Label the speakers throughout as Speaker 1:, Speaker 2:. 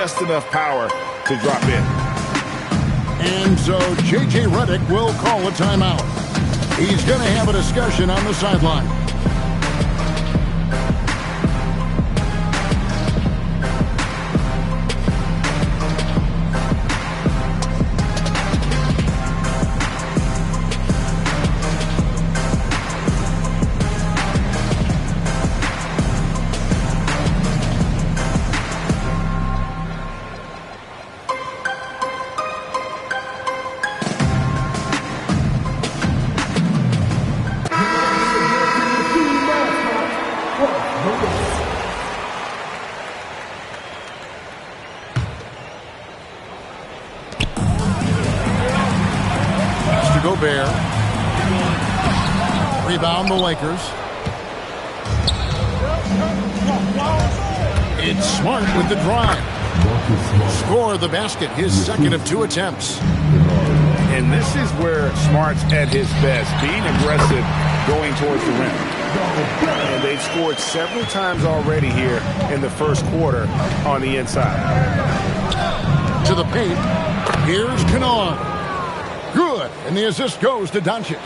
Speaker 1: just enough power to drop in.
Speaker 2: And so J.J. Redick will call a timeout. He's going to have a discussion on the sideline. Bear. Rebound the Lakers. It's Smart with the drive. Score the basket, his second of 2 attempts.
Speaker 1: And this is where Smart's at his best, being aggressive, going towards the rim. And they've scored several times already here in the first quarter on the inside.
Speaker 2: To the paint. Here's Kennard. Good, and the assist goes to Doncic.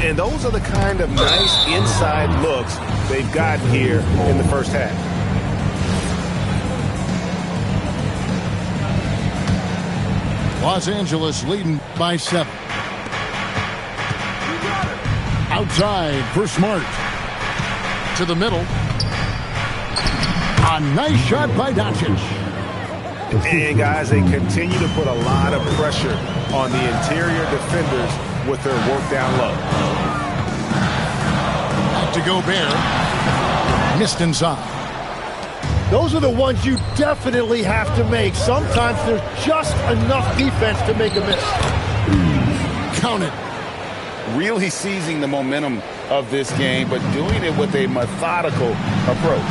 Speaker 1: And those are the kind of nice inside looks they've gotten here in the first half.
Speaker 2: Los Angeles leading by 7. Outside for Smart. To the middle. A nice shot by Doncic.
Speaker 1: And guys, they continue to put a lot of pressure on the interior defenders with their work down low.
Speaker 2: Back to Gobert. Missed inside.
Speaker 3: Those are the ones you definitely have to make. Sometimes there's just enough defense to make a miss.
Speaker 2: Count it.
Speaker 1: Really seizing the momentum of this game, but doing it with a methodical approach.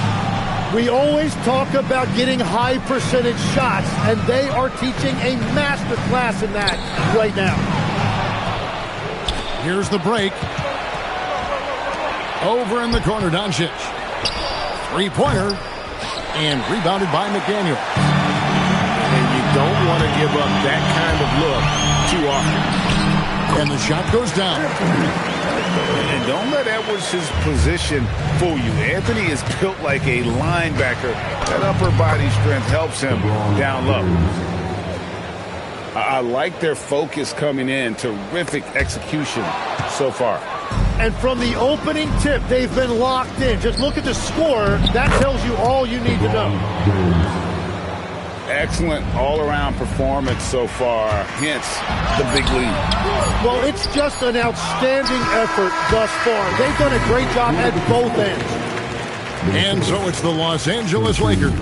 Speaker 3: We always talk about getting high percentage shots, and they are teaching a master class in that right now.
Speaker 2: Here's the break. Over in the corner, Doncic. Three-pointer, and rebounded by McDaniel.
Speaker 1: And you don't want to give up that kind of look too often.
Speaker 2: And the shot goes down.
Speaker 1: And don't let Edwards' position fool you. Anthony is built like a linebacker. That upper body strength helps him down low. I like their focus coming in. Terrific execution so far.
Speaker 3: And from the opening tip, they've been locked in. Just look at the score. That tells you all you need to know.
Speaker 1: Excellent all-around performance so far, hence the big lead.
Speaker 3: Well, it's just an outstanding effort thus far. They've done a great job at both ends.
Speaker 2: And so it's the Los Angeles Lakers.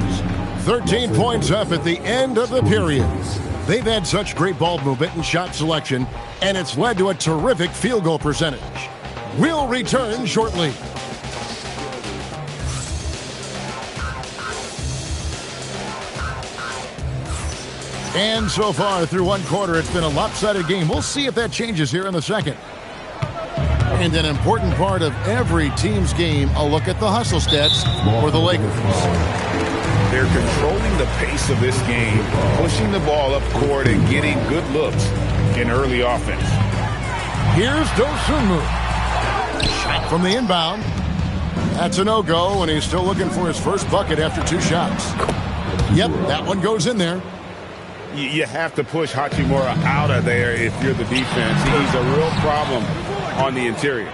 Speaker 2: 13 points up at the end of the period. They've had such great ball movement and shot selection, and it's led to a terrific field goal percentage. We'll return shortly. And so far through one quarter, it's been a lopsided game. We'll see if that changes here in the second. And an important part of every team's game, a look at the hustle stats for the Lakers.
Speaker 1: They're controlling the pace of this game, pushing the ball up court and getting good looks in early offense.
Speaker 2: Here's Dosunmu. Shot from the inbound. That's a no-go, and he's still looking for his first bucket after 2 shots. Yep, that one goes in there.
Speaker 1: You have to push Hachimura out of there if you're the defense. He's a real problem on the interior.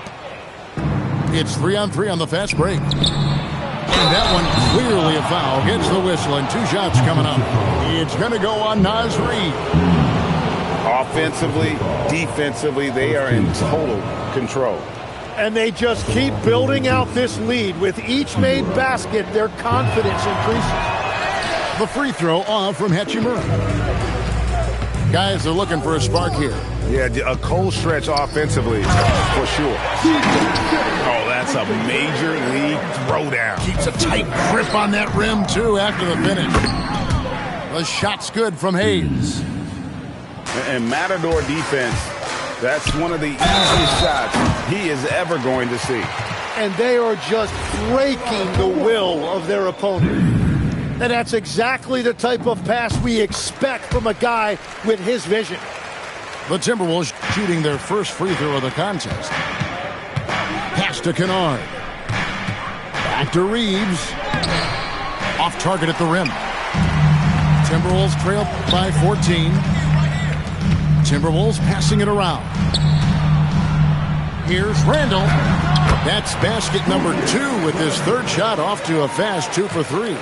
Speaker 2: It's 3-on-3 on the fast break. And that one clearly a foul. Gets the whistle, and 2 shots coming up. It's going to go on Naz Reid.
Speaker 1: Offensively, defensively, they are in total control.
Speaker 3: And they just keep building out this lead. With each made basket, their confidence increases.
Speaker 2: The free throw off from Hachimura. Guys are looking for a spark here.
Speaker 1: Yeah, a cold stretch offensively, for sure. Oh, that's a major league throwdown.
Speaker 2: Keeps a tight grip on that rim, too, after the finish. The shot's good from Hayes.
Speaker 1: And Matador defense, that's one of the easiest shots he is ever going to see.
Speaker 3: And they are just breaking the will of their opponent. And that's exactly the type of pass we expect from a guy with his vision.
Speaker 2: The Timberwolves shooting their first free throw of the contest. Pass to Kennard. Back to Reeves. Off target at the rim. Timberwolves trail by 14. Timberwolves passing it around. Here's Randall. That's basket number 2 with his third shot off to a fast 2 for 3.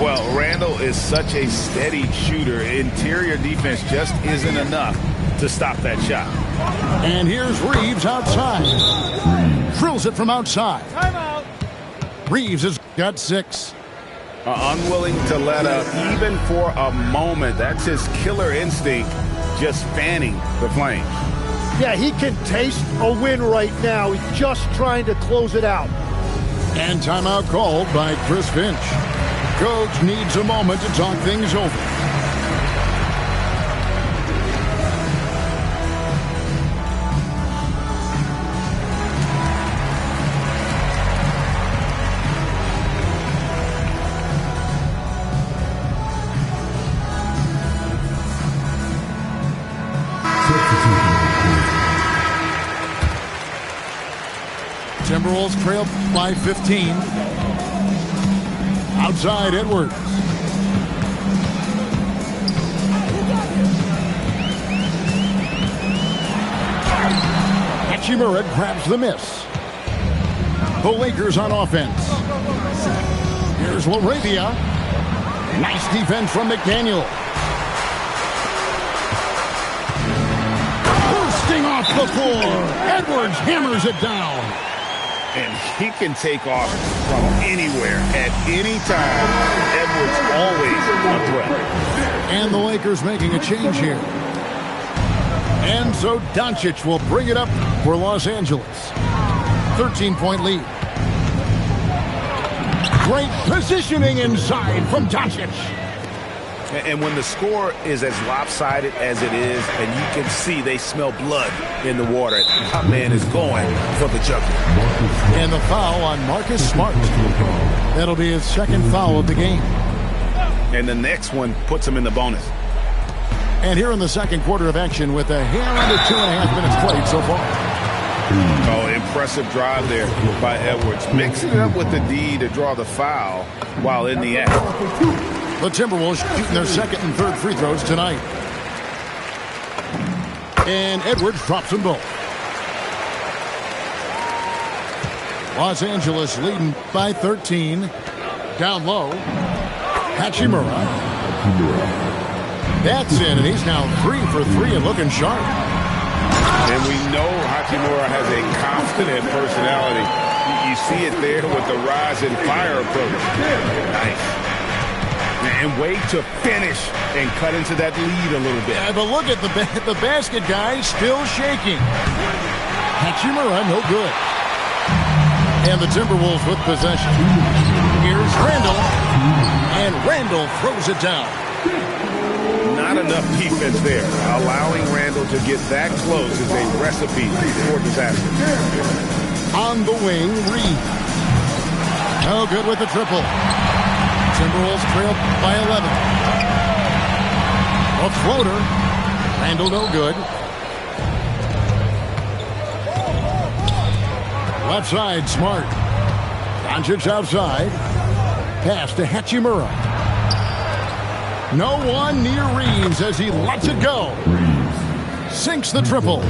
Speaker 1: Well, Randall is such a steady shooter. Interior defense just isn't enough to stop that shot.
Speaker 2: And here's Reeves outside. Drills it from outside.
Speaker 3: Timeout.
Speaker 2: Reeves has got 6.
Speaker 1: Unwilling to let up even for a moment. That's his killer instinct, just fanning the flames.
Speaker 3: Yeah, he can taste a win right now. He's just trying to close it out.
Speaker 2: And timeout called by Chris Finch. Coach needs a moment to talk things over. Timberwolves trail by 15. Outside, Edwards. Hachimura grabs the miss. The Lakers on offense. Here's Laravia. Nice defense from McDaniel. Bursting off the floor. Edwards hammers it down.
Speaker 1: And he can take off from anywhere at any time. Edwards always a threat.
Speaker 2: And the Lakers making a change here. And so Doncic will bring it up for Los Angeles. 13-point lead. Great positioning inside from Doncic.
Speaker 1: And when the score is as lopsided as it is, and you can see they smell blood in the water, that man is going for the jugular.
Speaker 2: And the foul on Marcus Smart. That'll be his second foul of the game.
Speaker 1: And the next one puts him in the bonus.
Speaker 2: And here in the second quarter of action with a hair under 2.5 minutes played so far.
Speaker 1: Oh, impressive drive there by Edwards. Mixing it up with the D to draw the foul while in the act.
Speaker 2: The Timberwolves shooting their second and third free throws tonight. And Edwards drops them both. Los Angeles leading by 13. Down low. Hachimura. That's in, and he's now 3 for 3 and looking sharp.
Speaker 1: And we know Hachimura has a confident personality. You see it there with the rise and fire approach. Nice. And way to finish and cut into that lead a little bit.
Speaker 2: Yeah, but look at the basket guy still shaking. Hachimura, no good. And the Timberwolves with possession. Here's Randall. And Randall throws it down.
Speaker 1: Not enough defense there. Allowing Randall to get that close is a recipe for disaster.
Speaker 2: On the wing, Reed. No good with the triple. Timberwolves trail by 11. A floater. Randall no good. Left side, Smart. Doncic outside. Pass to Hachimura. No one near Reeves as he lets it go. Sinks the triple.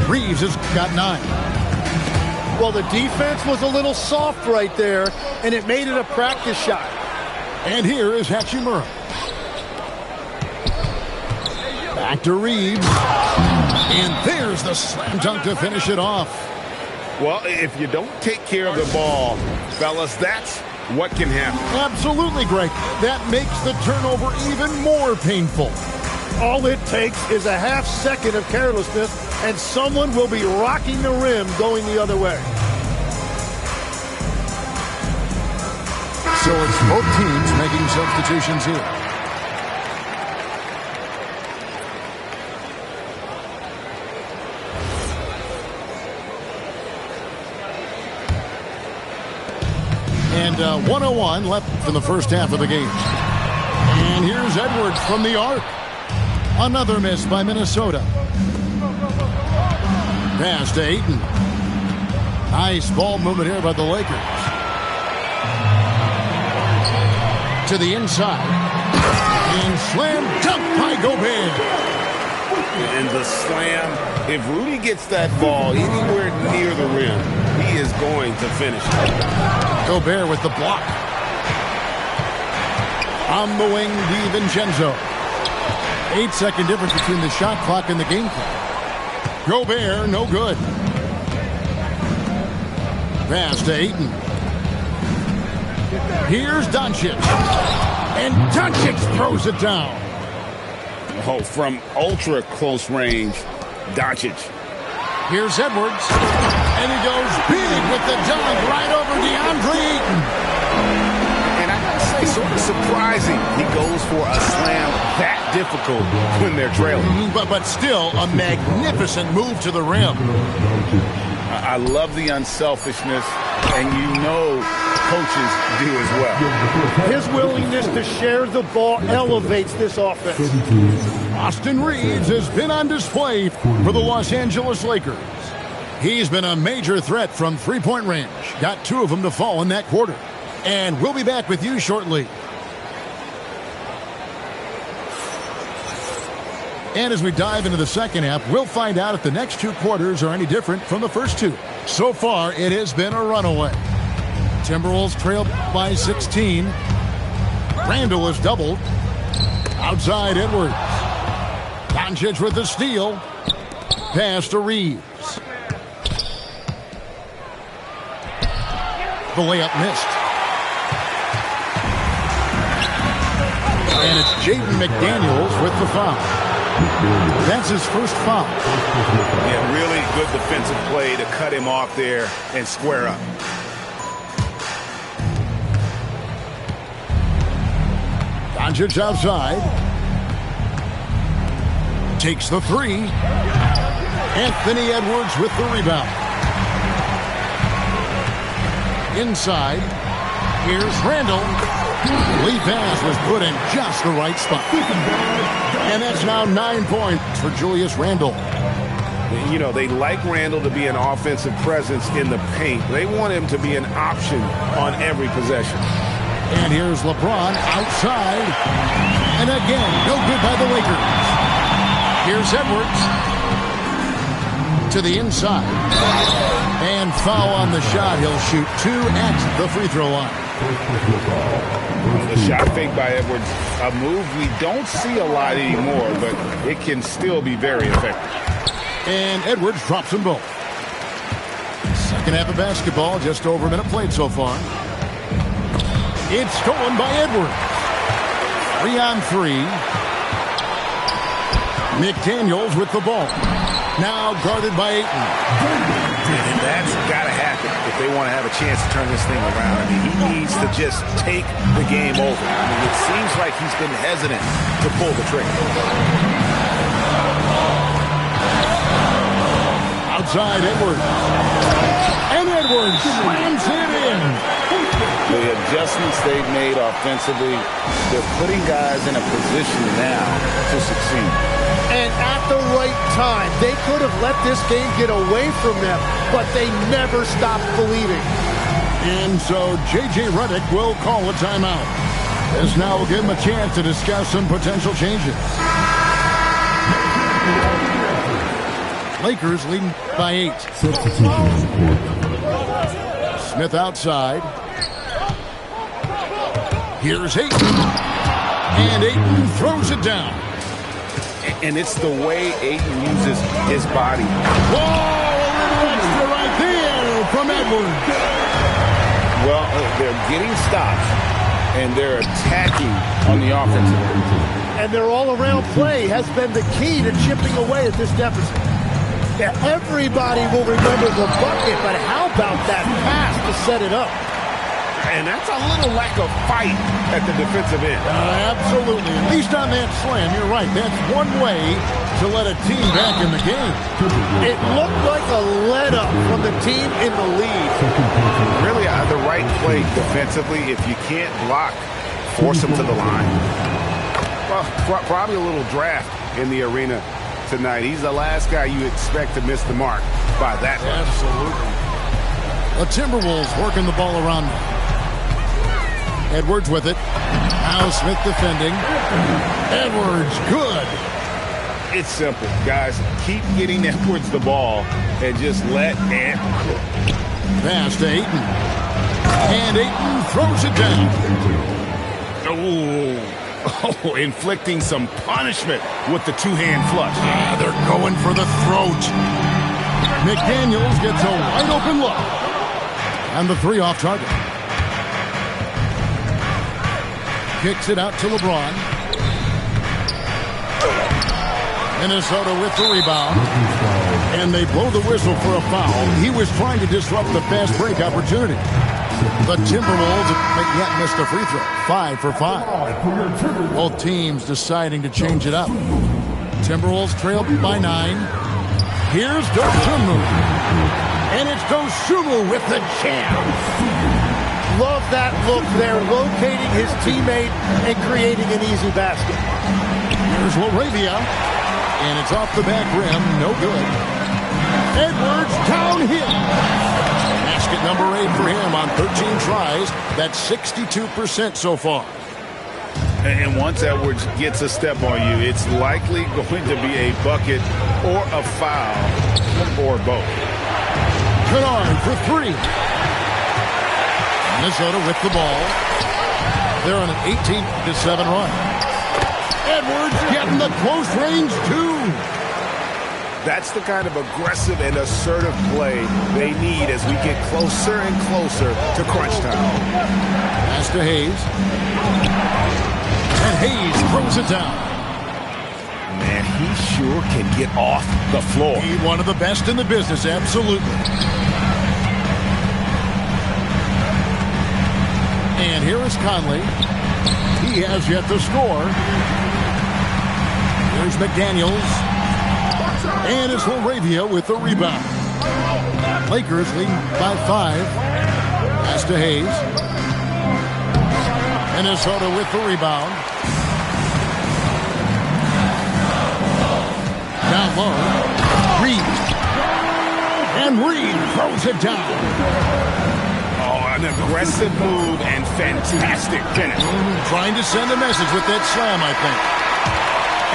Speaker 2: Reeves has got 9.
Speaker 3: Well, the defense was a little soft right there, and it made it a practice shot.
Speaker 2: And here is Hachimura. Back to Reeves. And there's the slam dunk to finish it off.
Speaker 1: Well, if you don't take care of the ball, fellas, that's what can happen.
Speaker 2: Absolutely, Greg. That makes the turnover even more painful.
Speaker 3: All it takes is a half second of carelessness, and someone will be rocking the rim going the other way.
Speaker 2: So it's both teams making substitutions here. And 1:01 left in the first half of the game. And here's Edwards from the arc. Another miss by Minnesota. Pass to Ayton. Nice ball movement here by the Lakers. To the inside. And slam dunk by Gobert.
Speaker 1: And the slam, if Rudy gets that ball anywhere near the rim, he is going to finish it.
Speaker 2: Gobert with the block. On the wing, DiVincenzo. 8-second difference between the shot clock and the game clock. Gobert, no good. Pass to Ayton. Here's Doncic. And Doncic throws it down.
Speaker 1: Oh, from ultra close range, Doncic.
Speaker 2: Here's Edwards. And he goes big with the dunk right over DeAndre Ayton.
Speaker 1: And I gotta say, sort of surprising he goes for a slam that difficult when they're trailing.
Speaker 2: But still a magnificent move to the rim.
Speaker 1: I love the unselfishness, and you know coaches do as well.
Speaker 3: His willingness to share the ball elevates this offense.
Speaker 2: Austin Reeves has been on display for the Los Angeles Lakers. He's been a major threat from three-point range. Got 2 of them to fall in that quarter. And we'll be back with you shortly. And as we dive into the second half, we'll find out if the next 2 quarters are any different from the first 2. So far, it has been a runaway. Timberwolves trail by 16. Randall is doubled. Outside Edwards. Doncic with the steal. Pass to Reeves. The layup missed. And it's Jaden McDaniels with the foul. That's his first foul.
Speaker 1: Yeah, really good defensive play to cut him off there and square up.
Speaker 2: Doncic outside. Takes the 3. Anthony Edwards with the rebound. Inside. Here's Randall. Lead pass was put in just the right spot. And that's now 9 points for Julius Randle.
Speaker 1: You know, they like Randall to be an offensive presence in the paint. They want him to be an option on every possession.
Speaker 2: And here's LeBron outside. And again, no good by the Lakers. Here's Edwards. To the inside. And foul on the shot. He'll shoot 2 at the free throw line.
Speaker 1: The shot fake by Edwards, a move we don't see a lot anymore, but it can still be very effective.
Speaker 2: And Edwards drops them both. Second half of basketball, just over a minute played so far. It's stolen by Edwards. 3-on-3. McDaniels with the ball. Now guarded by Ayton.
Speaker 1: And that's got to happen if they want to have a chance to turn this thing around. I mean, he needs to just take the game over. I mean, it seems like he's been hesitant to pull the trigger.
Speaker 2: Outside Edwards. And Edwards slams it in.
Speaker 1: The adjustments they've made offensively, they're putting guys in a position now to succeed.
Speaker 3: And at the right time, they could have let this game get away from them, but they never stopped believing.
Speaker 2: And so J.J. Redick will call a timeout. This now will give him a chance to discuss some potential changes. Lakers leading by 8. Smith outside. Here's Ayton. And Ayton throws it down.
Speaker 1: And it's the way Ayton uses his body.
Speaker 2: Whoa, a little extra right there from Edwards.
Speaker 1: Well, they're getting stops, and they're attacking on the offensive end.
Speaker 3: And their all-around play has been the key to chipping away at this deficit. Yeah, everybody will remember the bucket, but how about that pass to set it up?
Speaker 1: And that's a little lack of fight at the defensive end.
Speaker 2: Absolutely. At least on that slam, you're right. That's one way to let a team back in the game.
Speaker 3: It looked like a let-up from the team in the lead.
Speaker 1: Really the right play defensively. If you can't block, force them to the line. Well, probably a little draft in the arena tonight. He's the last guy you expect to miss the mark by that much.
Speaker 2: Absolutely. The Timberwolves working the ball around now. Edwards with it. Now Smith defending. Edwards, good.
Speaker 1: It's simple, guys. Keep getting Edwards the ball and just let Ant cook.
Speaker 2: Pass to Ayton. And Ayton throws it down.
Speaker 1: Oh, inflicting some punishment with the two-hand flush.
Speaker 2: They're going for the throat. McDaniels gets a wide open look. And the three off target. Kicks it out to LeBron. Minnesota with the rebound. And they blow the whistle for a foul. He was trying to disrupt the fast break opportunity. The Timberwolves have yet missed a free throw. 5 for 5. Both teams deciding to change it up. Timberwolves trail by 9. Here's Dosunmu. And it's Dosunmu with the jam.
Speaker 3: Love that look there, locating his teammate and creating an easy basket.
Speaker 2: Here's Laravia. And it's off the back rim. No good. Edwards downhill. Basket number 8 for him on 13 tries. That's 62% so far.
Speaker 1: And once Edwards gets a step on you, it's likely going to be a bucket or a foul or both.
Speaker 2: Kennard for 3. Minnesota with the ball. They're on an 18-7 run. Edwards getting the close range, too.
Speaker 1: That's the kind of aggressive and assertive play they need as we get closer and closer to crunch time.
Speaker 2: Pass to Hayes. And Hayes throws it down.
Speaker 1: Man, he sure can get off the floor.
Speaker 2: He's one of the best in the business, absolutely. And here is Conley. He has yet to score. Here's McDaniels. And it's Laravia with the rebound. Lakers lead by 5. Pass to Hayes. Minnesota with the rebound. Down low. Reed. And Reed throws it down.
Speaker 1: An aggressive move and fantastic finish.
Speaker 2: Trying to send a message with that slam, I think.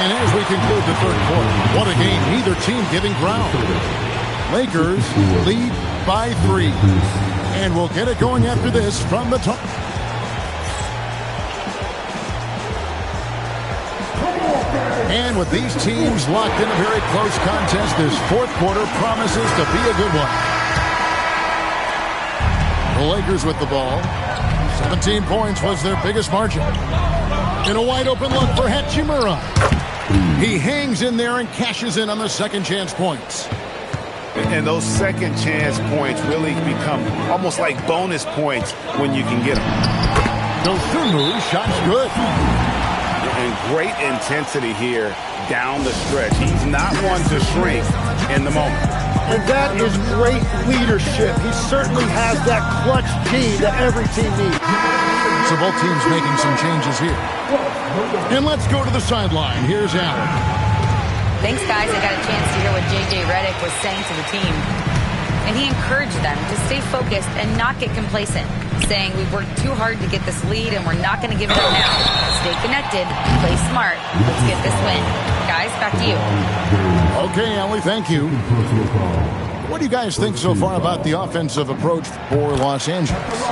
Speaker 2: And as we conclude the third quarter, what a game. Neither team giving ground. Lakers lead by 3. And we'll get it going after this from the top. And with these teams locked in a very close contest, this fourth quarter promises to be a good one. The Lakers with the ball. 17 points was their biggest margin. In a wide open look for Hachimura. He hangs in there and cashes in on the second chance points.
Speaker 1: And those second chance points really become almost like bonus points when you can get them.
Speaker 2: Dosunmu, shot's good.
Speaker 1: And great intensity here down the stretch. He's not one to shrink in the moment.
Speaker 3: And that is great leadership. He certainly has that clutch gene that every team needs.
Speaker 2: So both teams making some changes here. And let's go to the sideline. Here's Allen.
Speaker 4: Thanks, guys. I got a chance to hear what J.J. Redick was saying to the team. And he encouraged them to stay focused and not get complacent, saying we've worked too hard to get this lead and we're not going to give it up now. Stay connected, play smart. Let's get this win. Guys, back to you.
Speaker 2: Okay, Ellie, thank you. What do you guys think so far about the offensive approach for Los Angeles?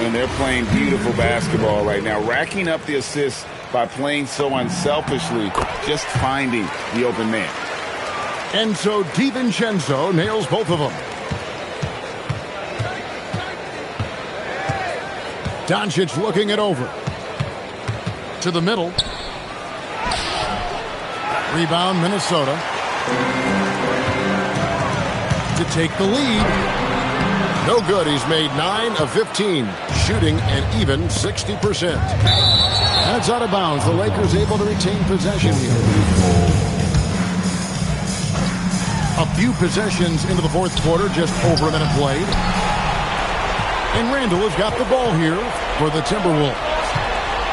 Speaker 1: And they're playing beautiful basketball right now, racking up the assists by playing so unselfishly, just finding the open man.
Speaker 2: And so DiVincenzo nails both of them. Doncic looking it over. To the middle. Rebound, Minnesota. To take the lead. No good. He's made 9 of 15, shooting an even 60%. That's out of bounds. The Lakers able to retain possession here. A few possessions into the fourth quarter, just over a minute played. And Randall has got the ball here for the Timberwolves.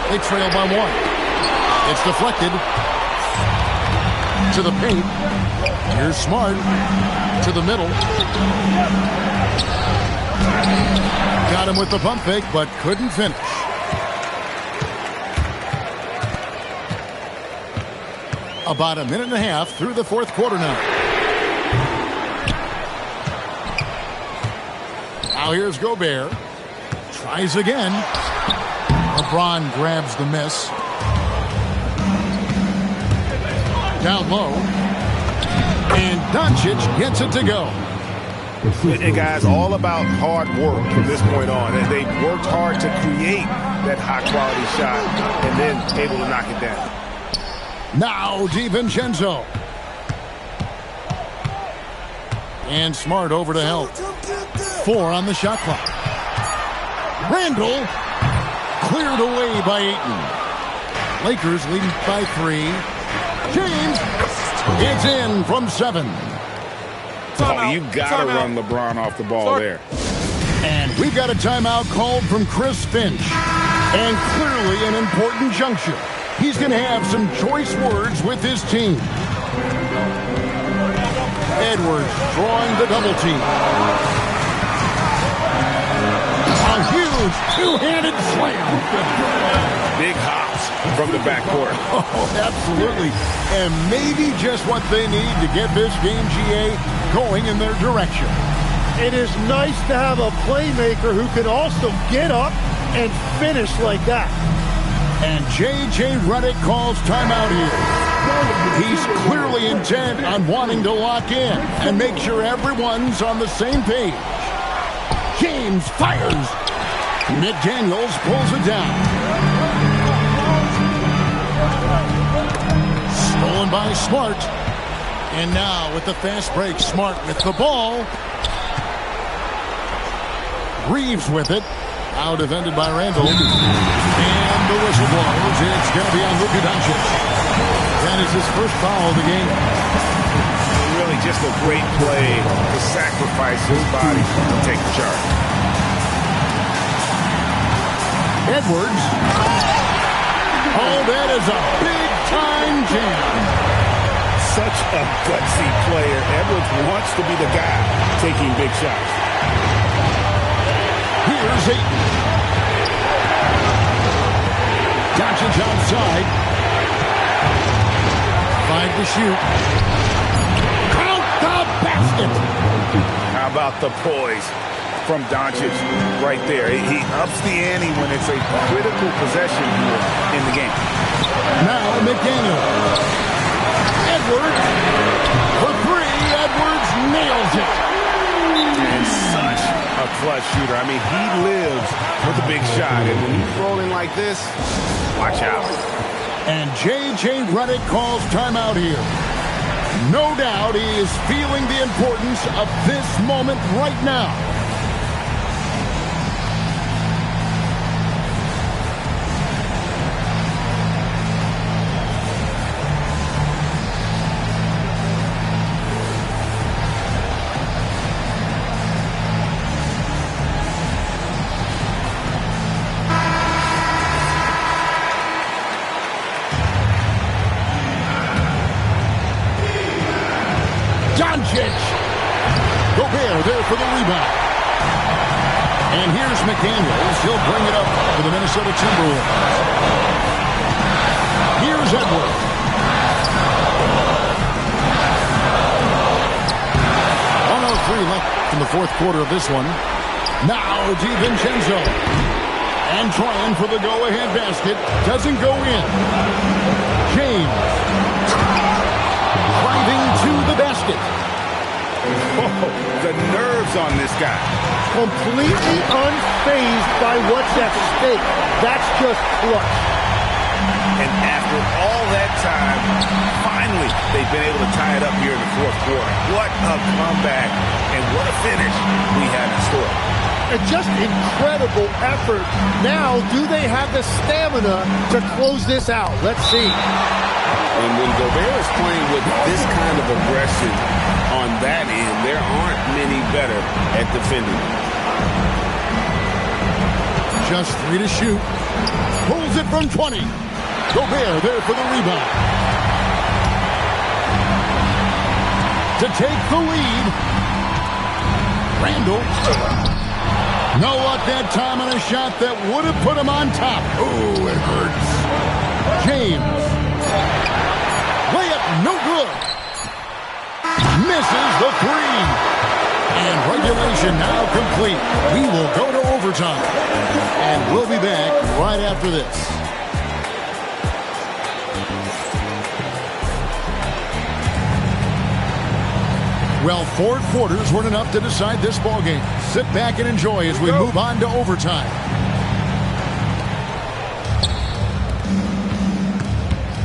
Speaker 2: They trail by 1. It's deflected to the paint. Here's Smart to the middle. Got him with the pump fake, but couldn't finish. About a minute and a half through the fourth quarter now. Now here's Gobert. Tries again. LeBron grabs the miss. Down low. And Doncic gets it to go.
Speaker 1: And guys, all about hard work from this point on. And they worked hard to create that high-quality shot and then able to knock it down.
Speaker 2: Now DiVincenzo. And Smart over to help. 4 on the shot clock. Randall cleared away by Ayton. Lakers leading by 3. James, it's in from 7.
Speaker 1: Oh, you got to run LeBron off the ball there.
Speaker 2: And we've got a timeout called from Chris Finch. And clearly an important juncture. He's going to have some choice words with his team. Edwards drawing the double team. A huge two-handed slam.
Speaker 1: Big hops from the backcourt.
Speaker 2: Oh, absolutely. And maybe just what they need to get this game, GA, going in their direction.
Speaker 3: It is nice to have a playmaker who can also get up and finish like that.
Speaker 2: And J.J. Redick calls timeout here. He's clearly intent on wanting to lock in and make sure everyone's on the same page. James fires. McDaniels pulls it down. Stolen by Smart. And now with the fast break, Smart with the ball. Reeves with it. Now defended by Randall. And the whistle blows. It's going to be on Luka Doncic. That is his first foul of the game.
Speaker 1: Really just a great play to sacrifice his body and take the charge.
Speaker 2: Edwards. Oh, that is a big-time jam.
Speaker 1: Such a gutsy player. Edwards wants to be the guy taking big shots.
Speaker 2: Here's Ayton. Doncic outside. 5 to shoot. Count the basket.
Speaker 1: How about the poise from Doncic right there? He ups the ante when it's a critical possession here in the game.
Speaker 2: Now McDaniel. Edwards for 3. Edwards nails it.
Speaker 1: And such a clutch shooter. I mean, he lives for the big shot. And when he's rolling like this, watch out.
Speaker 2: And J.J. Redick calls timeout here. No doubt he is feeling the importance of this moment right now. Gobert there for the rebound. And here's McDaniels. He'll bring it up for the Minnesota Timberwolves. Here's Edwards. Left in the fourth quarter of this one. Now DiVincenzo. And trying for the go-ahead basket. Doesn't go in. James. Driving to the basket.
Speaker 1: Oh, the nerves on this guy.
Speaker 3: Completely unfazed by what's at stake. That's just clutch.
Speaker 1: And after all that time, finally, they've been able to tie tied up here in the fourth quarter. What a comeback and what a finish we have in store.
Speaker 3: And just incredible effort. Now, do they have the stamina to close this out? Let's see.
Speaker 1: And when Gobert is playing with this kind of aggression on that end, there aren't many better at defending.
Speaker 2: Just 3 to shoot. Pulls it from 20. Gobert there for the rebound. To take the lead. Randall. No luck that time on a shot that would have put him on top. Oh, it hurts. James. Layup no good. Misses the 3. And regulation now complete. We will go to overtime. And we'll be back right after this. Well, 4 quarters weren't enough to decide this ballgame. Sit back and enjoy as we move on to overtime.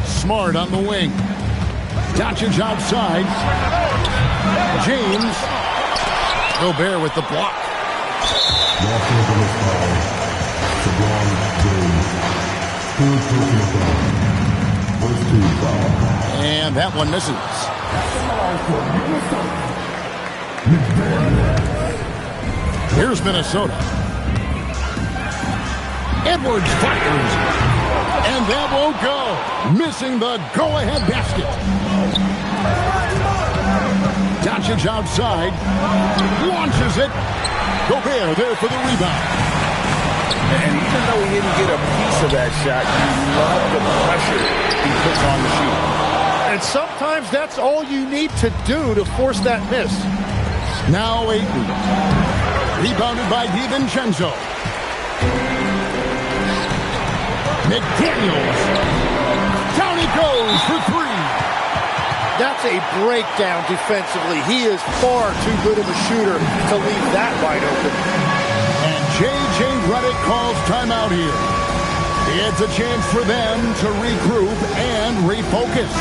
Speaker 2: Smart on the wing. Doncic outside. James. Gobert with the block. And that one misses. Here's Minnesota. Edwards fires. And that won't go. Missing the go-ahead basket. Doncic outside. Launches it. Gobert there for the rebound.
Speaker 1: And even though he didn't get a piece of that shot, you love the pressure he puts on the shooter.
Speaker 3: And sometimes that's all you need to do to force that miss.
Speaker 2: Now Ayton. Rebounded by DiVincenzo. McDaniels. Down he goes for 3.
Speaker 3: That's a breakdown defensively. He is far too good of a shooter to leave that wide open.
Speaker 2: And J.J. Redick calls timeout here. It's a chance for them to regroup and refocus.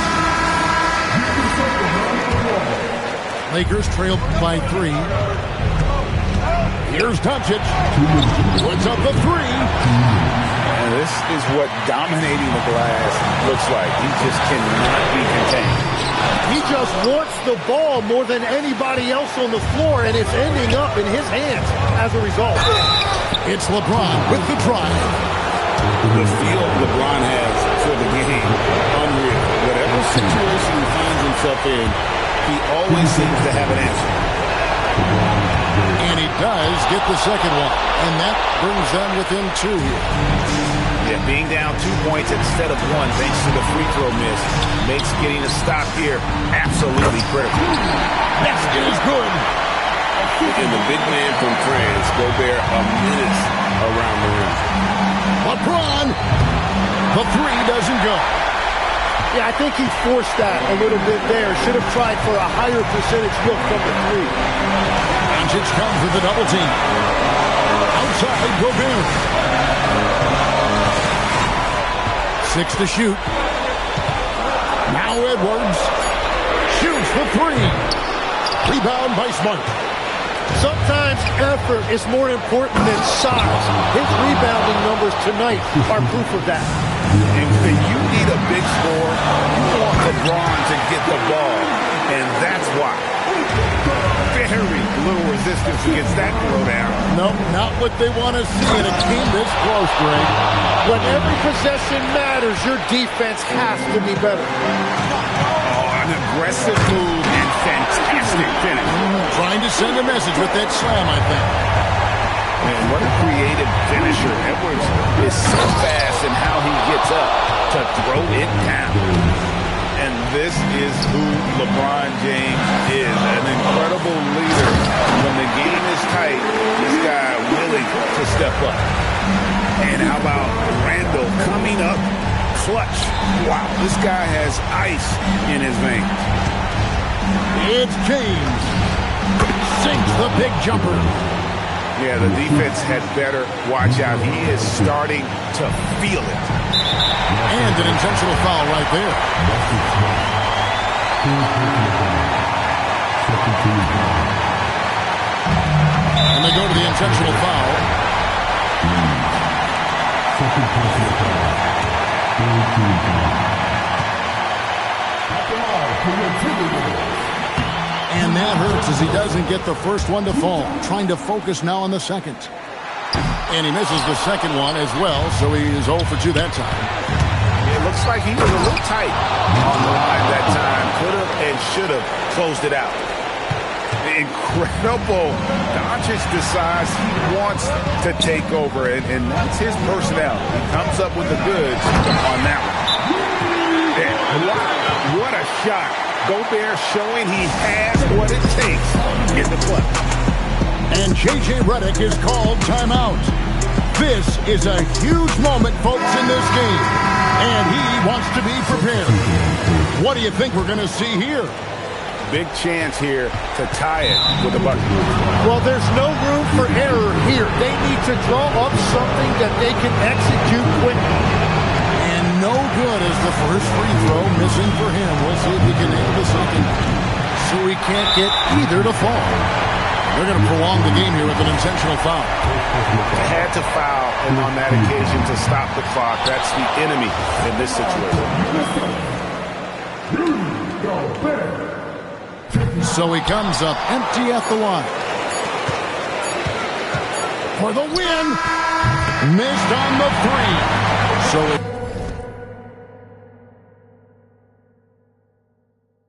Speaker 2: Lakers trail by 3. Here's Doncic. Puts up the 3.
Speaker 1: And this is what dominating the glass looks like. He just cannot be contained.
Speaker 3: He just wants the ball more than anybody else on the floor, and it's ending up in his hands as a result.
Speaker 2: It's LeBron with the drive.
Speaker 1: The feel LeBron has for the game, unreal. Whatever situation he finds himself in, he always seems to have an answer.
Speaker 2: And he does get the second one. And that brings them within 2 here.
Speaker 1: Yeah, being down 2 points instead of 1 thanks to the free throw miss makes getting a stop here absolutely critical.
Speaker 2: Basket is good.
Speaker 1: And the big man from France, Gobert, a menace around the rim.
Speaker 2: LeBron. The 3 doesn't go.
Speaker 3: Yeah, I think he forced that a little bit there. Should have tried for a higher percentage look from the 3.
Speaker 2: Doncic comes with a double team. Outside, Gobert. 6 to shoot. Now Edwards. Shoots the 3. Rebound by Smart.
Speaker 3: Sometimes effort is more important than size. His rebounding numbers tonight are proof of that.
Speaker 1: And when you need a big score, you want LeBron to get the ball, and that's why. Very little resistance against that throwdown.
Speaker 2: Nope, not what they want to see in a game this close, Greg.
Speaker 3: When every possession matters, your defense has to be better.
Speaker 1: Oh, an aggressive move and fantastic finish.
Speaker 2: Trying to send a message with that slam, I think.
Speaker 1: Man, what a creative finisher. Edwards is so fast in how he gets up to throw it down. And this is who LeBron James is, an incredible leader. When the game is tight, this guy willing to step up. And how about Randall coming up clutch? Wow, this guy has ice in his veins.
Speaker 2: It's James. Sinks the big jumper.
Speaker 1: Yeah, the defense had better watch out. He is starting to feel it.
Speaker 2: And an intentional foul right there. And they go to the intentional foul. And that hurts as he doesn't get the first one to fall. Trying to focus now on the second. And he misses the second one as well, so he is 0 for 2 that time.
Speaker 1: It looks like he was a little tight on the line that time. Could have and should have closed it out. Incredible. Doncic decides he wants to take over, and that's his personality. He comes up with the goods on that one. And wow, what a shot. Gobert showing he has what it takes in the clutch.
Speaker 2: And J.J. Redick is called timeout. This is a huge moment, folks, in this game. And he wants to be prepared. What do you think we're going to see here?
Speaker 1: Big chance here to tie it with a bucket.
Speaker 3: Well, there's no room for error here. They need to draw up something that they can execute quickly.
Speaker 2: And no good is the first free throw missing for him. We'll see if he can nail the second. So he can't get either to fall. They're going to prolong the game here with an intentional foul.
Speaker 1: They had to foul, and on that occasion to stop the clock. That's the enemy in this situation.
Speaker 2: So he comes up empty at the line. For the win. Missed on the three. So